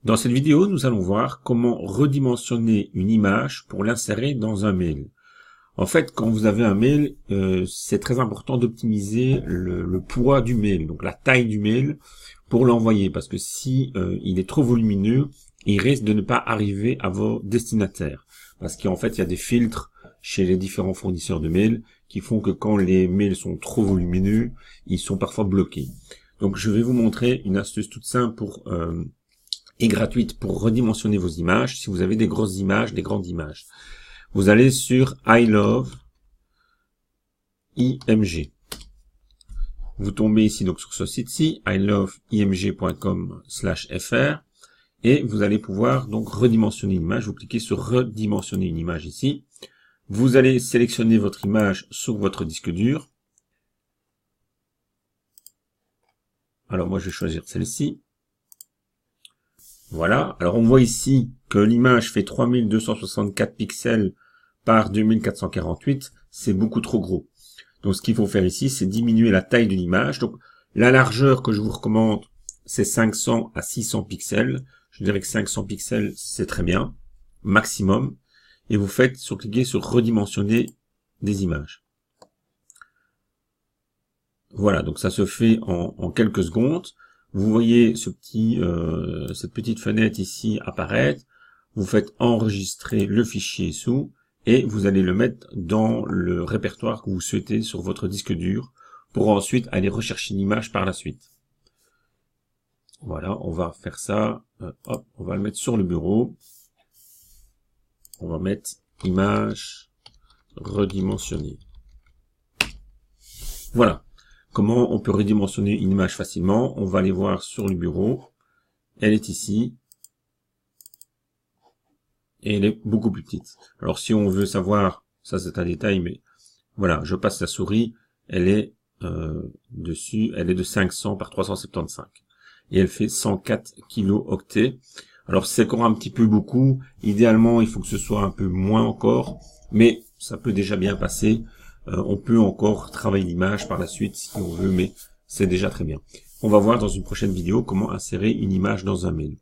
Dans cette vidéo, nous allons voir comment redimensionner une image pour l'insérer dans un mail. En fait, quand vous avez un mail, c'est très important d'optimiser le poids du mail, donc la taille du mail pour l'envoyer, parce que si il est trop volumineux, il risque de ne pas arriver à vos destinataires. Parce qu'en fait, il y a des filtres chez les différents fournisseurs de mails qui font que quand les mails sont trop volumineux, ils sont parfois bloqués. Donc, je vais vous montrer une astuce toute simple et gratuite pour redimensionner vos images si vous avez des grosses images, des grandes images. Vous allez sur I Love IMG. Vous tombez ici donc sur ce site-ci, iloveimg.com/fr, et vous allez pouvoir donc redimensionner une image. Vous cliquez sur redimensionner une image ici. Vous allez sélectionner votre image sur votre disque dur. Alors moi je vais choisir celle-ci. Voilà, alors on voit ici que l'image fait 3264 pixels par 2448, c'est beaucoup trop gros. Donc ce qu'il faut faire ici, c'est diminuer la taille de l'image. Donc la largeur que je vous recommande, c'est 500 à 600 pixels. Je dirais que 500 pixels, c'est très bien, maximum. Et vous faites cliquer sur redimensionner des images. Voilà, donc ça se fait en quelques secondes. Vous voyez cette petite fenêtre ici apparaître. Vous faites enregistrer le fichier sous et vous allez le mettre dans le répertoire que vous souhaitez sur votre disque dur pour ensuite aller rechercher l'image par la suite. Voilà, on va faire ça. Hop, on va le mettre sur le bureau. On va mettre image redimensionnée. Voilà. Comment on peut redimensionner une image facilement? On va aller voir sur le bureau. Elle est ici. Et elle est beaucoup plus petite. Alors si on veut savoir, ça c'est un détail, mais voilà, je passe la souris. Elle est dessus, elle est de 500 par 375. Et elle fait 104 kilo-octets. Alors c'est encore un petit peu beaucoup. Idéalement, il faut que ce soit un peu moins encore. Mais ça peut déjà bien passer. On peut encore travailler l'image par la suite si on veut, mais c'est déjà très bien. On va voir dans une prochaine vidéo comment insérer une image dans un mail.